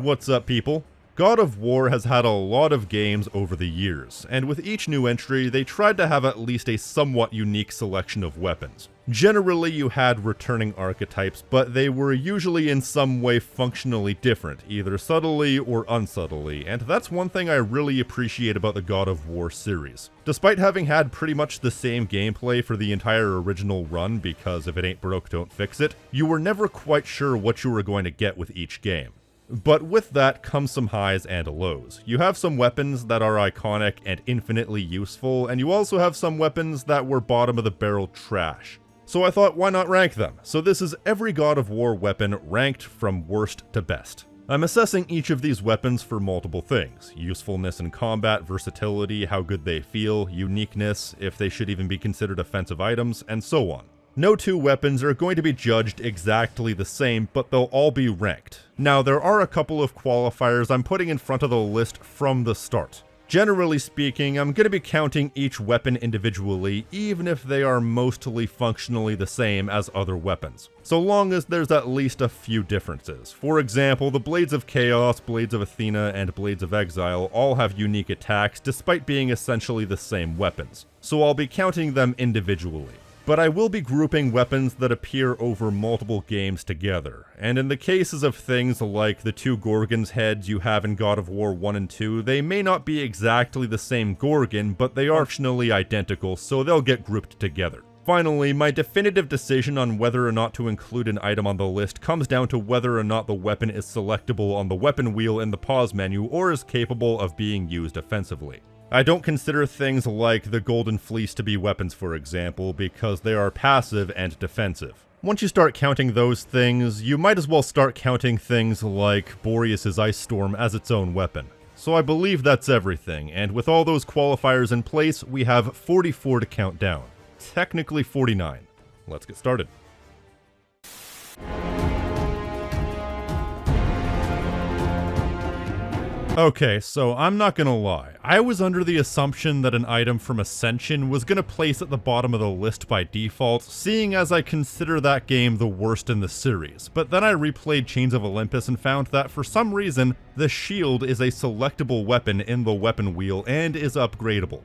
What's up, people? God of War has had a lot of games over the years, and with each new entry, they tried to have at least a somewhat unique selection of weapons. Generally, you had returning archetypes, but they were usually in some way functionally different, either subtly or unsubtly, and that's one thing I really appreciate about the God of War series. Despite having had pretty much the same gameplay for the entire original run, because if it ain't broke, don't fix it, you were never quite sure what you were going to get with each game. But with that comes some highs and lows. You have some weapons that are iconic and infinitely useful, and you also have some weapons that were bottom of the barrel trash. So I thought, why not rank them? So this is every God of War weapon ranked from worst to best. I'm assessing each of these weapons for multiple things: usefulness in combat, versatility, how good they feel, uniqueness, if they should even be considered offensive items, and so on. No two weapons are going to be judged exactly the same, but they'll all be ranked. Now, there are a couple of qualifiers I'm putting in front of the list from the start. Generally speaking, I'm going to be counting each weapon individually, even if they are mostly functionally the same as other weapons, so long as there's at least a few differences. For example, the Blades of Chaos, Blades of Athena, and Blades of Exile all have unique attacks despite being essentially the same weapons, so I'll be counting them individually. But I will be grouping weapons that appear over multiple games together, and in the cases of things like the two Gorgon's heads you have in God of War 1 and 2, they may not be exactly the same Gorgon, but they are functionally identical, so they'll get grouped together. Finally, my definitive decision on whether or not to include an item on the list comes down to whether or not the weapon is selectable on the weapon wheel in the pause menu or is capable of being used offensively. I don't consider things like the Golden Fleece to be weapons, for example, because they are passive and defensive. Once you start counting those things, you might as well start counting things like BOREAS' Ice Storm as its own weapon. So I believe that's everything, and with all those qualifiers in place, we have 44 to count down. Technically 49. Let's get started. Okay, so I'm not gonna lie, I was under the assumption that an item from Ascension was gonna place at the bottom of the list by default, seeing as I consider that game the worst in the series, but then I replayed Chains of Olympus and found that for some reason, the shield is a selectable weapon in the weapon wheel and is upgradable.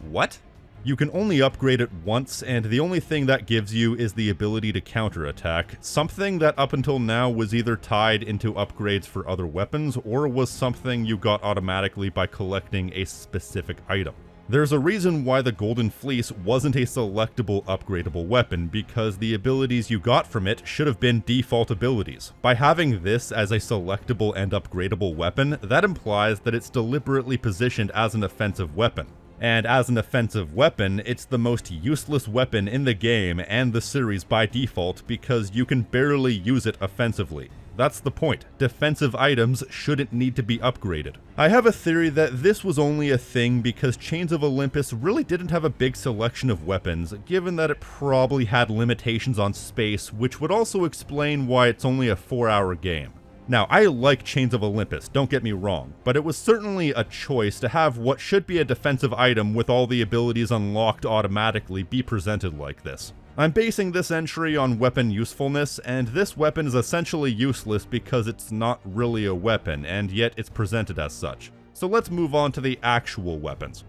What? You can only upgrade it once, and the only thing that gives you is the ability to counterattack, something that up until now was either tied into upgrades for other weapons, or was something you got automatically by collecting a specific item. There's a reason why the Golden Fleece wasn't a selectable upgradable weapon, because the abilities you got from it should have been default abilities. By having this as a selectable and upgradable weapon, that implies that it's deliberately positioned as an offensive weapon. And as an offensive weapon, it's the most useless weapon in the game and the series by default because you can barely use it offensively. That's the point. Defensive items shouldn't need to be upgraded. I have a theory that this was only a thing because Chains of Olympus really didn't have a big selection of weapons, given that it probably had limitations on space, which would also explain why it's only a 4-hour game. Now, I like Chains of Olympus, don't get me wrong, but it was certainly a choice to have what should be a defensive item with all the abilities unlocked automatically be presented like this. I'm basing this entry on weapon usefulness, and this weapon is essentially useless because it's not really a weapon, and yet it's presented as such. So let's move on to the actual weapons.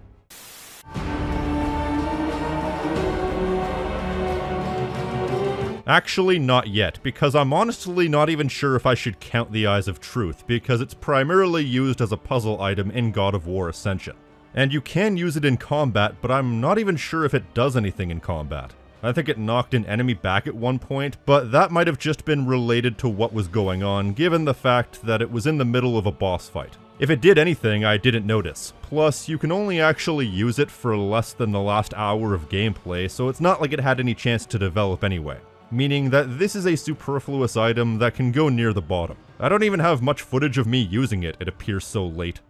Actually, not yet, because I'm honestly not even sure if I should count the Eyes of Truth, because it's primarily used as a puzzle item in God of War Ascension. And you can use it in combat, but I'm not even sure if it does anything in combat. I think it knocked an enemy back at one point, but that might have just been related to what was going on, given the fact that it was in the middle of a boss fight. If it did anything, I didn't notice. Plus, you can only actually use it for less than the last hour of gameplay, so it's not like it had any chance to develop anyway. Meaning that this is a superfluous item that can go near the bottom. I don't even have much footage of me using it, it appears so late.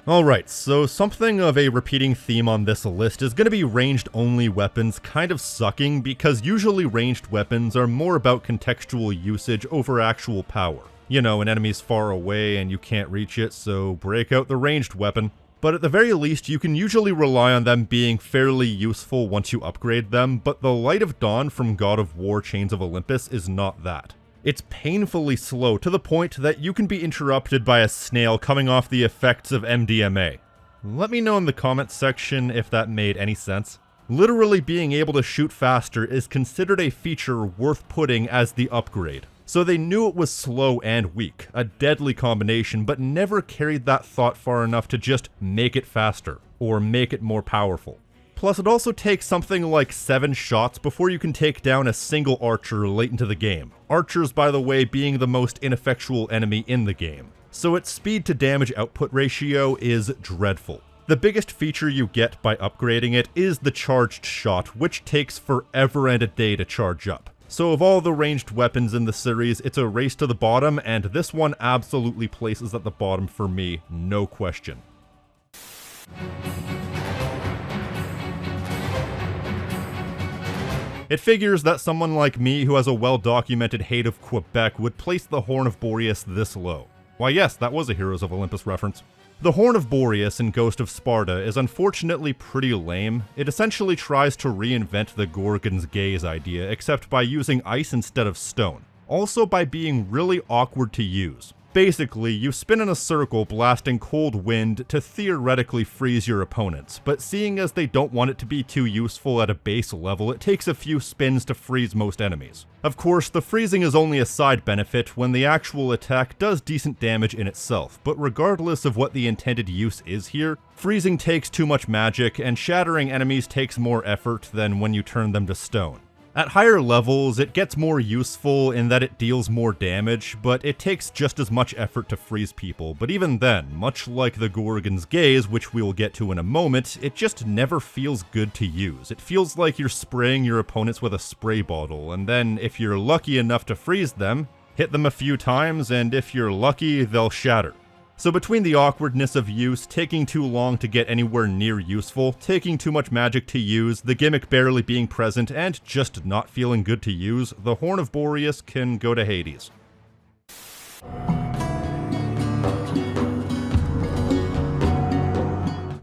Alright, so something of a repeating theme on this list is going to be ranged only weapons kind of sucking, because usually ranged weapons are more about contextual usage over actual power. You know, an enemy's far away and you can't reach it, so break out the ranged weapon. but at the very least you can usually rely on them being fairly useful once you upgrade them, but the Light of Dawn from God of War Chains of Olympus is not that. It's painfully slow to the point that you can be interrupted by a snail coming off the effects of MDMA. Let me know in the comments section if that made any sense. Literally being able to shoot faster is considered a feature worth putting as the upgrade. So they knew it was slow and weak, a deadly combination, but never carried that thought far enough to just make it faster, or make it more powerful. Plus it also takes something like 7 shots before you can take down a single archer late into the game. Archers, by the way, being the most ineffectual enemy in the game. So its speed to damage output ratio is dreadful. The biggest feature you get by upgrading it is the charged shot, which takes forever and a day to charge up. So of all the ranged weapons in the series, it's a race to the bottom, and this one absolutely places at the bottom for me, no question. It figures that someone like me who has a well-documented hate of Quebec would place the Horn of Boreas this low. Why yes, that was a Heroes of Olympus reference. The Horn of Boreas in Ghost of Sparta is unfortunately pretty lame. It essentially tries to reinvent the Gorgon's gaze idea, except by using ice instead of stone. Also by being really awkward to use. Basically, you spin in a circle blasting cold wind to theoretically freeze your opponents, but seeing as they don't want it to be too useful at a base level, it takes a few spins to freeze most enemies. Of course, the freezing is only a side benefit when the actual attack does decent damage in itself, but regardless of what the intended use is here, freezing takes too much magic, and shattering enemies takes more effort than when you turn them to stone. At higher levels, it gets more useful in that it deals more damage, but it takes just as much effort to freeze people. But even then, much like the Gorgon's gaze, which we'll get to in a moment, it just never feels good to use. It feels like you're spraying your opponents with a spray bottle, and then if you're lucky enough to freeze them, hit them a few times, and if you're lucky, they'll shatter. So between the awkwardness of use, taking too long to get anywhere near useful, taking too much magic to use, the gimmick barely being present, and just not feeling good to use, the Horn of Boreas can go to Hades.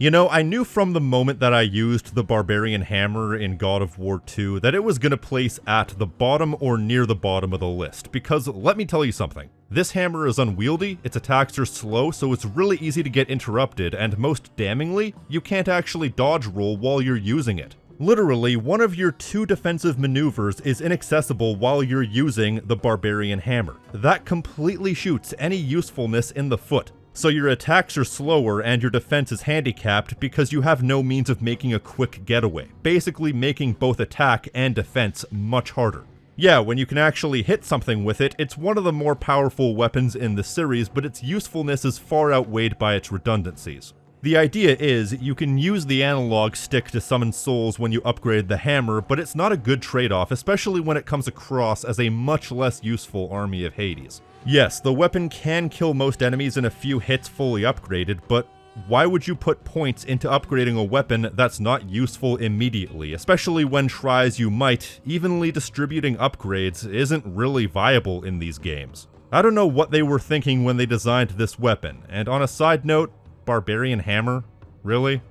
You know, I knew from the moment that I used the Barbarian Hammer in God of War 2 that it was gonna place at the bottom or near the bottom of the list, because let me tell you something. This hammer is unwieldy, its attacks are slow, so it's really easy to get interrupted, and most damningly, you can't actually dodge roll while you're using it. Literally, one of your 2 defensive maneuvers is inaccessible while you're using the Barbarian Hammer. That completely shoots any usefulness in the foot. So your attacks are slower and your defense is handicapped because you have no means of making a quick getaway, basically making both attack and defense much harder. Yeah, when you can actually hit something with it, it's one of the more powerful weapons in the series, but its usefulness is far outweighed by its redundancies. The idea is, you can use the analog stick to summon souls when you upgrade the hammer, but it's not a good trade-off, especially when it comes across as a much less useful Army of Hades. Yes, the weapon can kill most enemies in a few hits fully upgraded, but why would you put points into upgrading a weapon that's not useful immediately, especially when tries you might, evenly distributing upgrades isn't really viable in these games. I don't know what they were thinking when they designed this weapon, and on a side note, Barbarian Hammer? Really?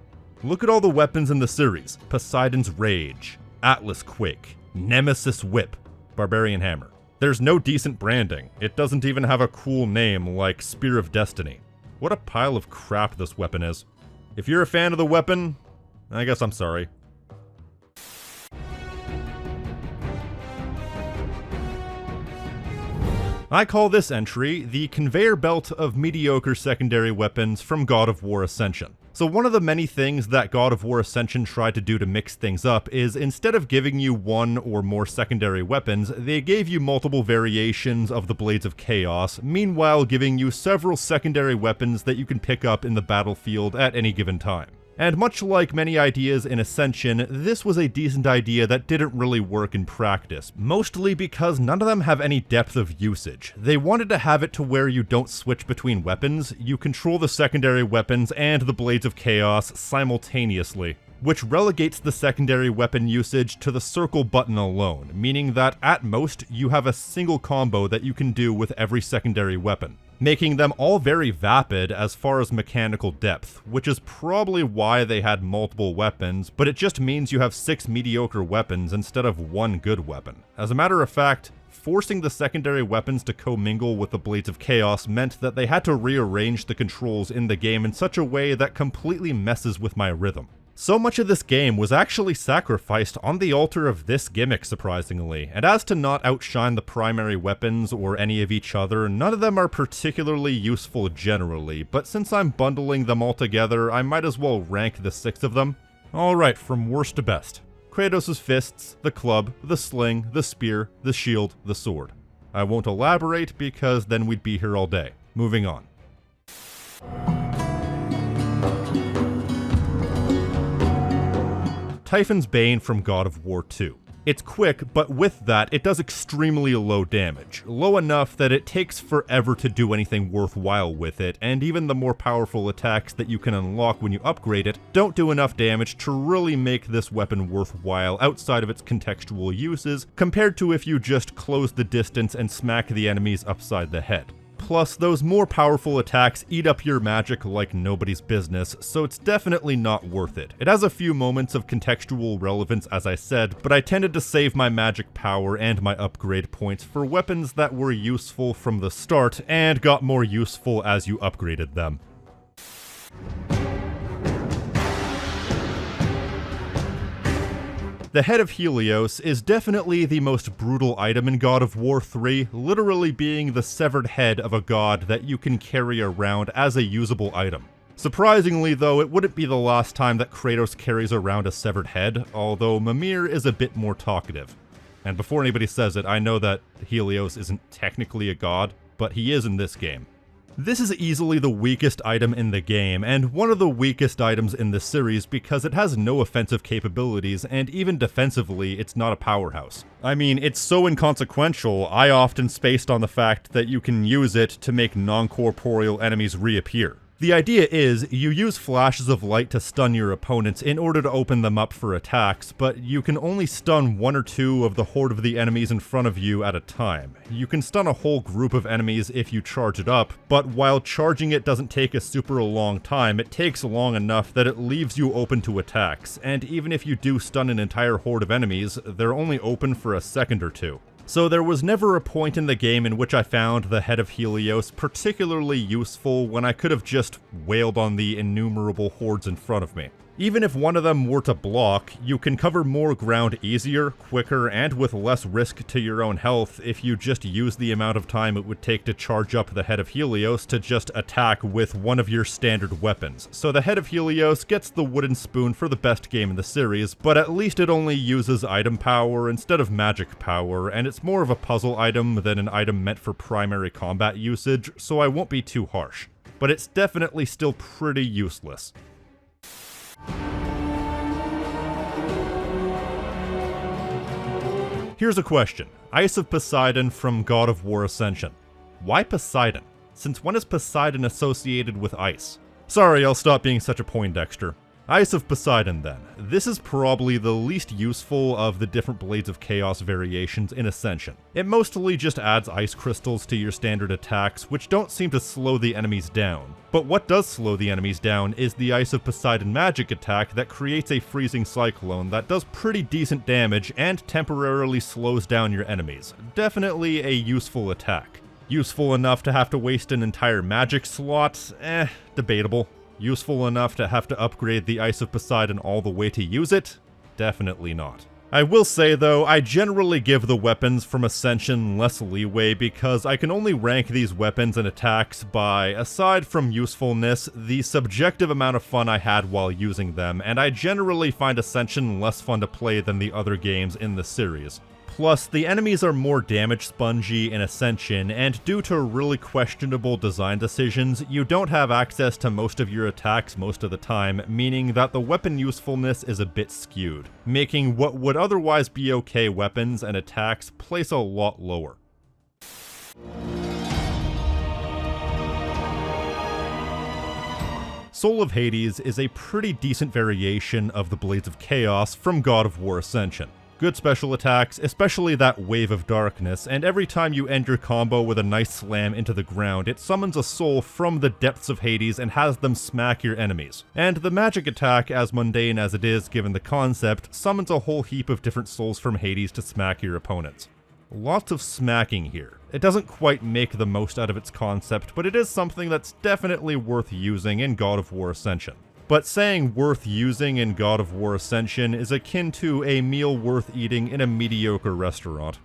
Look at all the weapons in the series. Poseidon's Rage, Atlas Quake, Nemesis Whip, Barbarian Hammer. There's no decent branding. It doesn't even have a cool name like Spear of Destiny. What a pile of crap this weapon is. If you're a fan of the weapon, I guess I'm sorry. I call this entry the conveyor belt of mediocre secondary weapons from God of War Ascension. So one of the many things that God of War Ascension tried to do to mix things up is instead of giving you one or more secondary weapons, they gave you multiple variations of the Blades of Chaos, meanwhile giving you several secondary weapons that you can pick up in the battlefield at any given time. And much like many ideas in Ascension, this was a decent idea that didn't really work in practice, mostly because none of them have any depth of usage. They wanted to have it to where you don't switch between weapons, you control the secondary weapons and the Blades of Chaos simultaneously. which relegates the secondary weapon usage to the circle button alone, meaning that at most you have a single combo that you can do with every secondary weapon, making them all very vapid as far as mechanical depth, which is probably why they had multiple weapons, but it just means you have 6 mediocre weapons instead of 1 good weapon. As a matter of fact, forcing the secondary weapons to commingle with the Blades of Chaos meant that they had to rearrange the controls in the game in such a way that completely messes with my rhythm. So much of this game was actually sacrificed on the altar of this gimmick, surprisingly, and as to not outshine the primary weapons or any of each other, none of them are particularly useful generally, but since I'm bundling them all together, I might as well rank the 6 of them. Alright, from worst to best. Kratos' fists, the club, the sling, the spear, the shield, the sword. I won't elaborate because then we'd be here all day. Moving on. Typhon's Bane from God of War 2. It's quick, but with that, it does extremely low damage. Low enough that it takes forever to do anything worthwhile with it, and even the more powerful attacks that you can unlock when you upgrade it don't do enough damage to really make this weapon worthwhile outside of its contextual uses, compared to if you just close the distance and smack the enemies upside the head. Plus, those more powerful attacks eat up your magic like nobody's business, so it's definitely not worth it. It has a few moments of contextual relevance, as I said, but I tended to save my magic power and my upgrade points for weapons that were useful from the start and got more useful as you upgraded them. The Head of Helios is definitely the most brutal item in God of War 3, literally being the severed head of a god that you can carry around as a usable item. Surprisingly though, it wouldn't be the last time that Kratos carries around a severed head, although Mimir is a bit more talkative. And before anybody says it, I know that Helios isn't technically a god, but he is in this game. This is easily the weakest item in the game, and one of the weakest items in the series because it has no offensive capabilities, and even defensively, it's not a powerhouse. I mean, it's so inconsequential, I often spaced on the fact that you can use it to make non-corporeal enemies reappear. The idea is, you use flashes of light to stun your opponents in order to open them up for attacks, but you can only stun 1 or 2 of the horde of the enemies in front of you at a time. You can stun a whole group of enemies if you charge it up, but while charging it doesn't take a super long time, it takes long enough that it leaves you open to attacks, and even if you do stun an entire horde of enemies, they're only open for a second or 2. So there was never a point in the game in which I found the Head of Helios particularly useful when I could have just wailed on the innumerable hordes in front of me. Even if one of them were to block, you can cover more ground easier, quicker, and with less risk to your own health if you just use the amount of time it would take to charge up the Head of Helios to just attack with one of your standard weapons. So the Head of Helios gets the wooden spoon for the best game in the series, but at least it only uses item power instead of magic power, and it's more of a puzzle item than an item meant for primary combat usage, so I won't be too harsh. But it's definitely still pretty useless. Here's a question. Ice of Poseidon from God of War Ascension. Why Poseidon? Since when is Poseidon associated with ice? Sorry, I'll stop being such a Poindexter. Ice of Poseidon then. This is probably the least useful of the different Blades of Chaos variations in Ascension. It mostly just adds ice crystals to your standard attacks, which don't seem to slow the enemies down. But what does slow the enemies down is the Ice of Poseidon magic attack that creates a freezing cyclone that does pretty decent damage and temporarily slows down your enemies. Definitely a useful attack. Useful enough to have to waste an entire magic slot? Debatable. Useful enough to have to upgrade the Ice of Poseidon all the way to use it? Definitely not. I will say though, I generally give the weapons from Ascension less leeway because I can only rank these weapons and attacks by, aside from usefulness, the subjective amount of fun I had while using them, and I generally find Ascension less fun to play than the other games in the series. Plus, the enemies are more damage spongy in Ascension, and due to really questionable design decisions, you don't have access to most of your attacks most of the time, meaning that the weapon usefulness is a bit skewed, making what would otherwise be okay weapons and attacks place a lot lower. Soul of Hades is a pretty decent variation of the Blades of Chaos from God of War Ascension. Good special attacks, especially that Wave of Darkness, and every time you end your combo with a nice slam into the ground, it summons a soul from the depths of Hades and has them smack your enemies. And the magic attack, as mundane as it is given the concept, summons a whole heap of different souls from Hades to smack your opponents. Lots of smacking here. It doesn't quite make the most out of its concept, but it is something that's definitely worth using in God of War Ascension. But saying worth using in God of War Ascension is akin to a meal worth eating in a mediocre restaurant.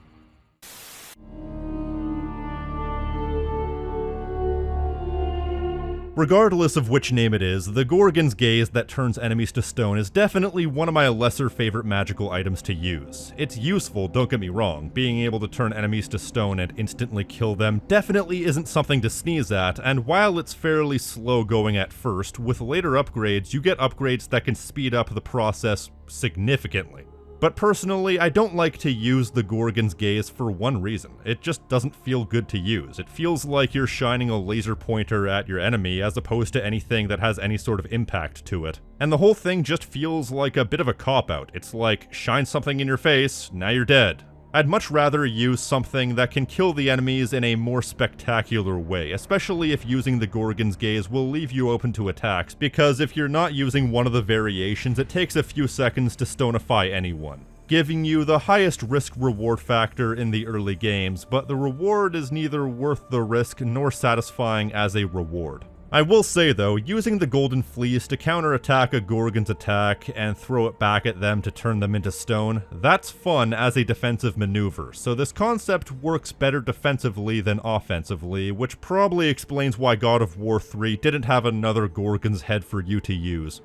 Regardless of which name it is, the Gorgon's Gaze that turns enemies to stone is definitely one of my lesser favorite magical items to use. It's useful, don't get me wrong. Being able to turn enemies to stone and instantly kill them definitely isn't something to sneeze at, and while it's fairly slow going at first, with later upgrades you get upgrades that can speed up the process significantly. But personally, I don't like to use the Gorgon's Gaze for one reason. It just doesn't feel good to use. It feels like you're shining a laser pointer at your enemy as opposed to anything that has any sort of impact to it. And the whole thing just feels like a bit of a cop-out. It's like, shine something in your face, now you're dead. I'd much rather use something that can kill the enemies in a more spectacular way, especially if using the Gorgon's Gaze will leave you open to attacks, because if you're not using one of the variations, it takes a few seconds to stonify anyone, giving you the highest risk-reward factor in the early games, but the reward is neither worth the risk nor satisfying as a reward. I will say though, using the Golden Fleece to counterattack a Gorgon's attack and throw it back at them to turn them into stone, that's fun as a defensive maneuver, so this concept works better defensively than offensively, which probably explains why God of War 3 didn't have another Gorgon's head for you to use.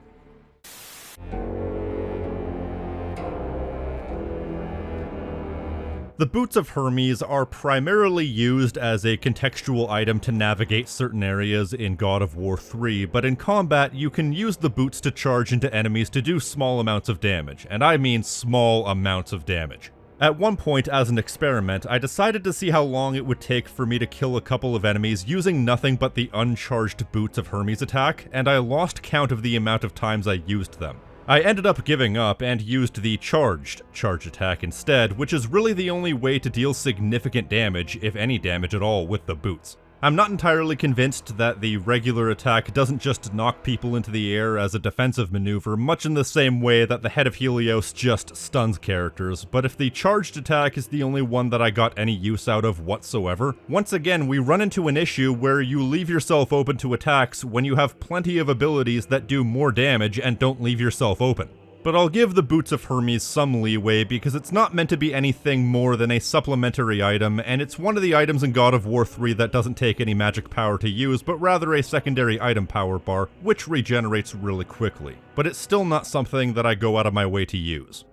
The Boots of Hermes are primarily used as a contextual item to navigate certain areas in God of War 3, but in combat you can use the boots to charge into enemies to do small amounts of damage, and I mean small amounts of damage. At one point as an experiment, I decided to see how long it would take for me to kill a couple of enemies using nothing but the uncharged Boots of Hermes attack, and I lost count of the amount of times I used them. I ended up giving up and used the charged charge attack instead, which is really the only way to deal significant damage, if any damage at all, with the boots. I'm not entirely convinced that the regular attack doesn't just knock people into the air as a defensive maneuver, much in the same way that the Head of Helios just stuns characters, but if the charged attack is the only one that I got any use out of whatsoever, once again we run into an issue where you leave yourself open to attacks when you have plenty of abilities that do more damage and don't leave yourself open. But I'll give the Boots of Hermes some leeway because it's not meant to be anything more than a supplementary item, and it's one of the items in God of War 3 that doesn't take any magic power to use, but rather a secondary item power bar, which regenerates really quickly. But it's still not something that I go out of my way to use.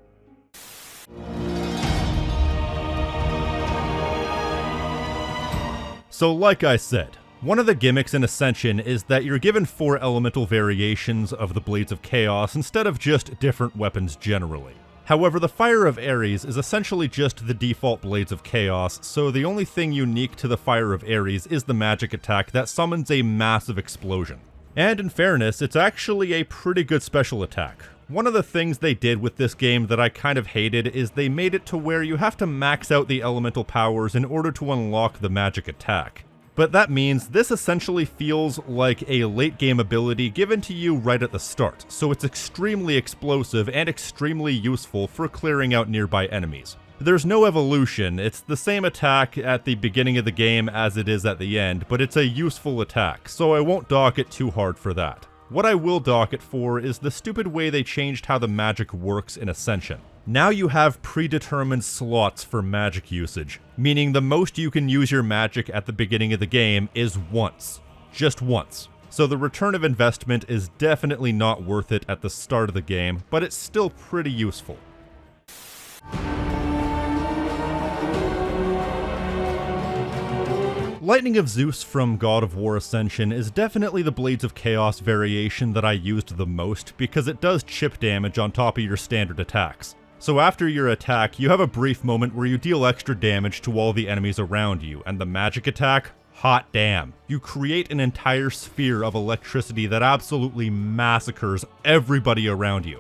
So like I said, one of the gimmicks in Ascension is that you're given 4 elemental variations of the Blades of Chaos instead of just different weapons generally. However, the Fire of Ares is essentially just the default Blades of Chaos, so the only thing unique to the Fire of Ares is the magic attack that summons a massive explosion. And in fairness, it's actually a pretty good special attack. One of the things they did with this game that I kind of hated is they made it to where you have to max out the elemental powers in order to unlock the magic attack. But that means this essentially feels like a late game ability given to you right at the start, so it's extremely explosive and extremely useful for clearing out nearby enemies. There's no evolution, it's the same attack at the beginning of the game as it is at the end, but it's a useful attack, so I won't dock it too hard for that. What I will dock it for is the stupid way they changed how the magic works in Ascension. Now you have predetermined slots for magic usage, meaning the most you can use your magic at the beginning of the game is once. Just once. So the return of investment is definitely not worth it at the start of the game, but it's still pretty useful. Lightning of Zeus from God of War Ascension is definitely the Blades of Chaos variation that I used the most because it does chip damage on top of your standard attacks. So after your attack, you have a brief moment where you deal extra damage to all the enemies around you, and the magic attack? hot damn. You create an entire sphere of electricity that absolutely massacres everybody around you.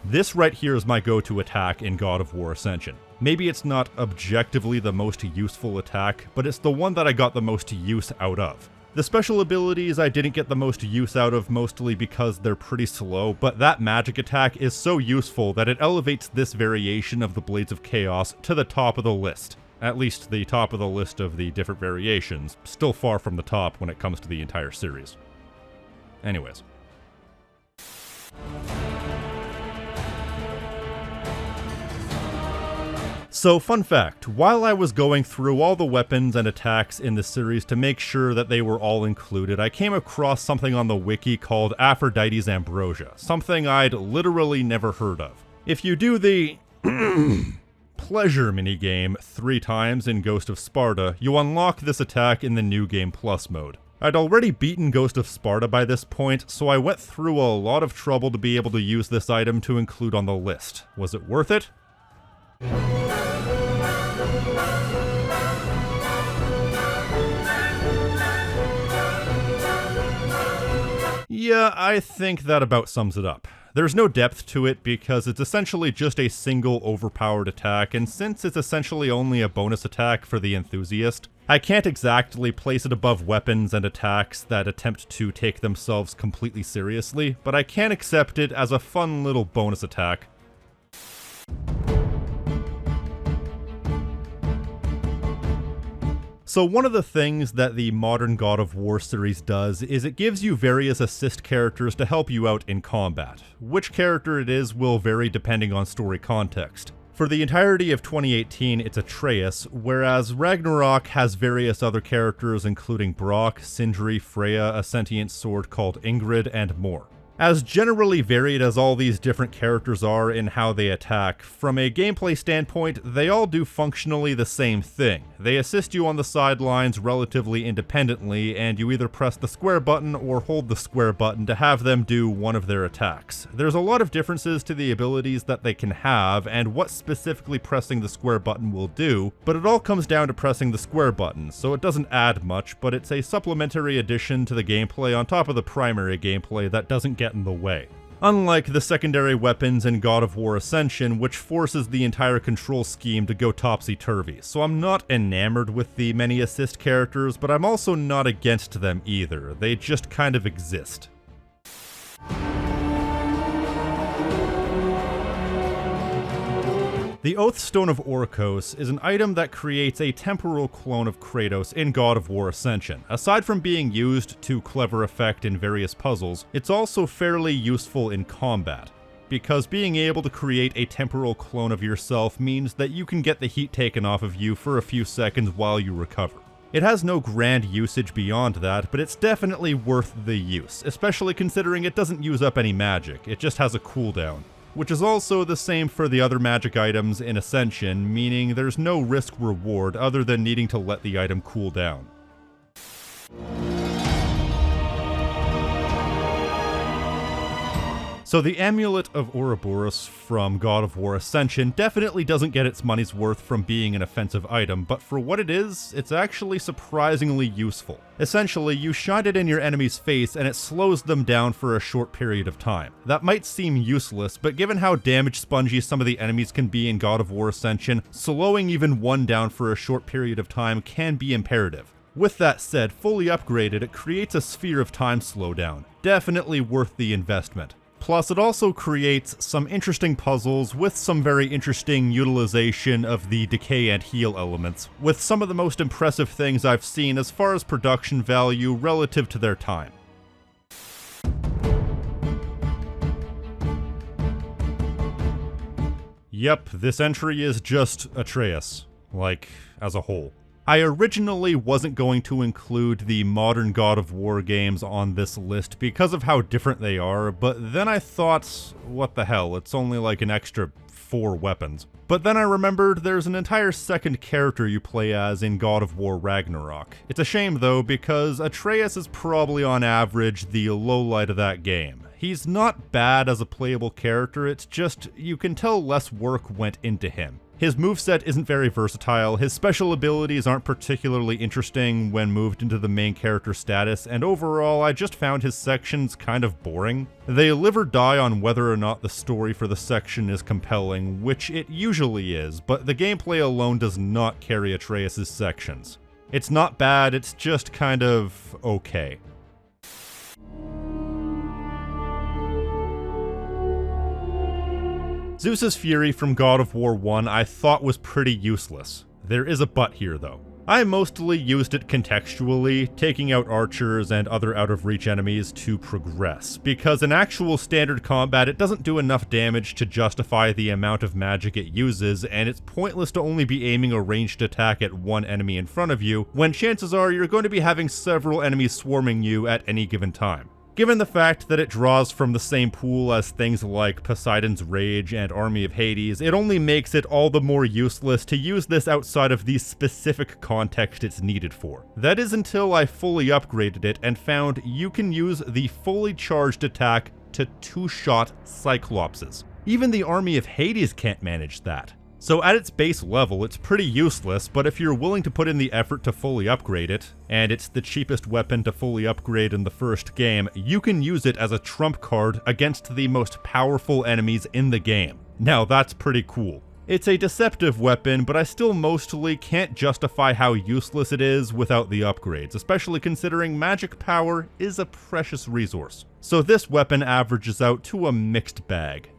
This right here is my go-to attack in God of War Ascension. Maybe it's not objectively the most useful attack, but it's the one that I got the most use out of. The special abilities I didn't get the most use out of, mostly because they're pretty slow, but that magic attack is so useful that it elevates this variation of the Blades of Chaos to the top of the list. At least the top of the list of the different variations, still far from the top when it comes to the entire series. Anyways. So, fun fact, while I was going through all the weapons and attacks in the series to make sure that they were all included, I came across something on the wiki called APHRODITE'S Ambrosia, something I'd literally never heard of. If you do the pleasure minigame 3 times in Ghost of Sparta, you unlock this attack in the New Game Plus mode. I'd already beaten Ghost of Sparta by this point, so I went through a lot of trouble to be able to use this item to include on the list. Was it worth it? Yeah, I think that about sums it up. There's no depth to it because it's essentially just a single overpowered attack, and since it's essentially only a bonus attack for the enthusiast, I can't exactly place it above weapons and attacks that attempt to take themselves completely seriously, but I can accept it as a fun little bonus attack. So one of the things that the modern God of War series does is it gives you various assist characters to help you out in combat. Which character it is will vary depending on story context. For the entirety of 2018, it's ATREUS, whereas Ragnarok has various other characters including Brock, Sindri, Freya, a sentient sword called Ingrid, and more. As generally varied as all these different characters are in how they attack, from a gameplay standpoint, they all do functionally the same thing. They assist you on the sidelines relatively independently, and you either press the square button or hold the square button to have them do one of their attacks. There's a lot of differences to the abilities that they can have, and what specifically pressing the square button will do, but it all comes down to pressing the square button, so it doesn't add much, but it's a supplementary addition to the gameplay on top of the primary gameplay that doesn't get in the way. Unlike the secondary weapons in God of War Ascension, which forces the entire control scheme to go topsy-turvy, so I'm not enamored with the many assist characters, but I'm also not against them either. They just kind of exist. The Oathstone of ORKOS is an item that creates a temporal clone of Kratos in God of War Ascension. Aside from being used to clever effect in various puzzles, it's also fairly useful in combat, because being able to create a temporal clone of yourself means that you can get the heat taken off of you for a few seconds while you recover. It has no grand usage beyond that, but it's definitely worth the use, especially considering it doesn't use up any magic, it just has a cooldown. Which is also the same for the other magic items in Ascension, meaning there's no risk-reward other than needing to let the item cool down. So the Amulet of Uroborus from God of War Ascension definitely doesn't get its money's worth from being an offensive item, but for what it is, it's actually surprisingly useful. Essentially, you shine it in your enemy's face and it slows them down for a short period of time. That might seem useless, but given how damage spongy some of the enemies can be in God of War Ascension, slowing even one down for a short period of time can be imperative. With that said, fully upgraded, it creates a sphere of time slowdown. Definitely worth the investment. Plus, it also creates some interesting puzzles with some very interesting utilization of the decay and heal elements, with some of the most impressive things I've seen as far as production value relative to their time. Yep, this entry is just ATREUS, like, as a whole. I originally wasn't going to include the modern God of War games on this list because of how different they are, but then I thought, what the hell, it's only like an extra 4 weapons. But then I remembered there's an entire second character you play as in God of War Ragnarok. It's a shame though, because ATREUS is probably on average the lowlight of that game. He's not bad as a playable character, it's just, you can tell less work went into him. His moveset isn't very versatile, his special abilities aren't particularly interesting when moved into the main character status, and overall I just found his sections kind of boring. They live or die on whether or not the story for the section is compelling, which it usually is, but the gameplay alone does not carry Atreus' sections. It's not bad, it's just kind of okay. Zeus's Fury from God of War 1 I thought was pretty useless. There is a but here though. I mostly used it contextually, taking out archers and other out-of-reach enemies to progress, because in actual standard combat it doesn't do enough damage to justify the amount of magic it uses, and it's pointless to only be aiming a ranged attack at one enemy in front of you, when chances are you're going to be having several enemies swarming you at any given time. Given the fact that it draws from the same pool as things like Poseidon's Rage and Army of Hades, it only makes it all the more useless to use this outside of the specific context it's needed for. That is until I fully upgraded it and found you can use the fully charged attack to two-shot Cyclopses. Even the Army of Hades can't manage that. So at its base level, it's pretty useless, but if you're willing to put in the effort to fully upgrade it, and it's the cheapest weapon to fully upgrade in the first game, you can use it as a trump card against the most powerful enemies in the game. Now that's pretty cool. It's a deceptive weapon, but I still mostly can't justify how useless it is without the upgrades, especially considering magic power is a precious resource. So this weapon averages out to a mixed bag.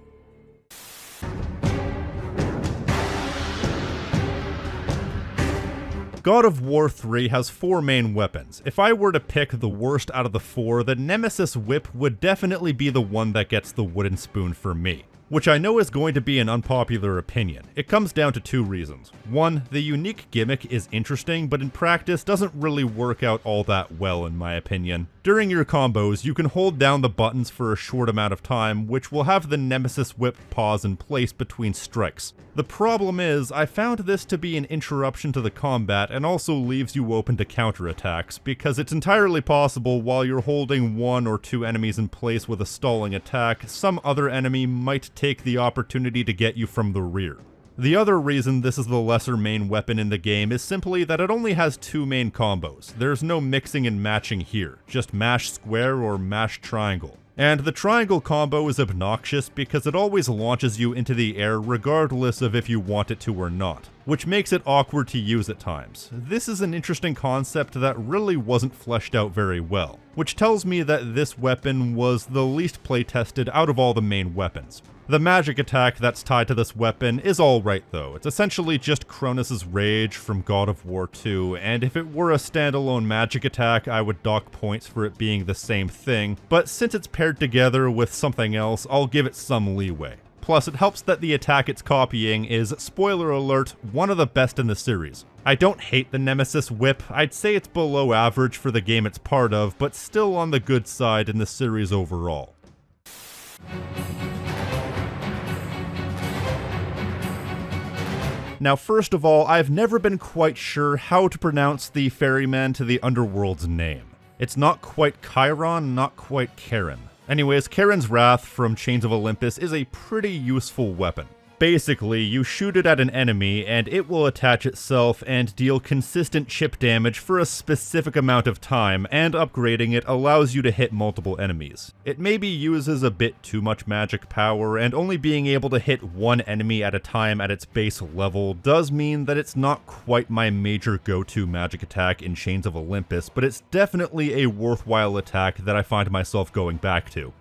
God of War 3 has 4 main weapons. If I were to pick the worst out of the 4, the Nemesis Whip would definitely be the one that gets the wooden spoon for me. Which I know is going to be an unpopular opinion. It comes down to 2 reasons. 1, the unique gimmick is interesting, but in practice doesn't really work out all that well in my opinion. During your combos, you can hold down the buttons for a short amount of time, which will have the Nemesis Whip pause in place between strikes. The problem is, I found this to be an interruption to the combat and also leaves you open to counterattacks, because it's entirely possible while you're holding 1 or 2 enemies in place with a stalling attack, some other enemy might take the opportunity to get you from the rear. The other reason this is the lesser main weapon in the game is simply that it only has 2 main combos. There's no mixing and matching here, just mash square or mash triangle. And the triangle combo is obnoxious because it always launches you into the air regardless of if you want it to or not, which makes it awkward to use at times. This is an interesting concept that really wasn't fleshed out very well, which tells me that this weapon was the least playtested out of all the main weapons. The magic attack that's tied to this weapon is alright though. It's essentially just Kronos' Rage from God of War 2, and if it were a standalone magic attack, I would dock points for it being the same thing, but since it's paired together with something else, I'll give it some leeway. Plus, it helps that the attack it's copying is, spoiler alert, one of the best in the series. I don't hate the Nemesis Whip, I'd say it's below average for the game it's part of, but still on the good side in the series overall. Now first of all, I've never been quite sure how to pronounce the ferryman to the underworld's name. It's not quite Chiron, not quite Charon. Anyways, Charon's Wrath from Chains of Olympus is a pretty useful weapon. Basically, you shoot it at an enemy and it will attach itself and deal consistent chip damage for a specific amount of time, and upgrading it allows you to hit multiple enemies. It maybe uses a bit too much magic power, and only being able to hit one enemy at a time at its base level does mean that it's not quite my major go-to magic attack in Chains of Olympus, but it's definitely a worthwhile attack that I find myself going back to.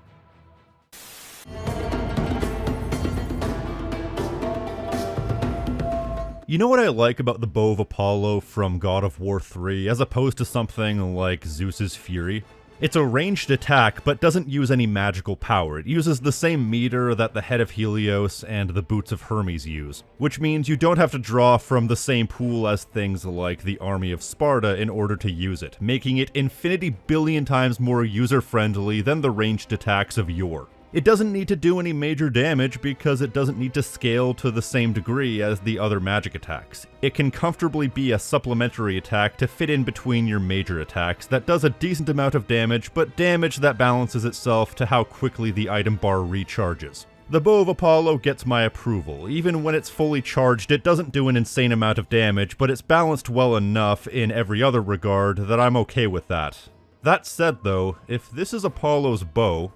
You know what I like about the Bow of Apollo from God of War 3 as opposed to something like Zeus's Fury? It's a ranged attack, but doesn't use any magical power. It uses the same meter that the head of Helios and the boots of Hermes use, which means you don't have to draw from the same pool as things like the army of Sparta in order to use it, making it infinity billion times more user-friendly than the ranged attacks of yore. It doesn't need to do any major damage because it doesn't need to scale to the same degree as the other magic attacks. It can comfortably be a supplementary attack to fit in between your major attacks that does a decent amount of damage, but damage that balances itself to how quickly the item bar recharges. The Bow of Apollo gets my approval. Even when it's fully charged, it doesn't do an insane amount of damage, but it's balanced well enough in every other regard that I'm okay with that. That said though, if this is Apollo's bow,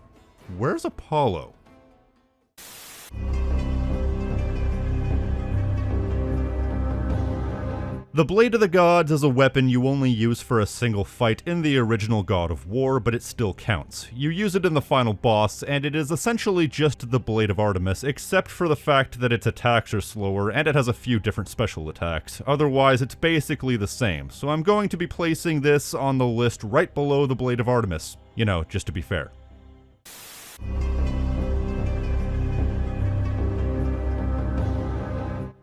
where's Apollo? The Blade of the Gods is a weapon you only use for a single fight in the original God of War, but it still counts. You use it in the final boss, and it is essentially just the Blade of Artemis, except for the fact that its attacks are slower and it has a few different special attacks. Otherwise, it's basically the same, so I'm going to be placing this on the list right below the Blade of Artemis. You know, just to be fair.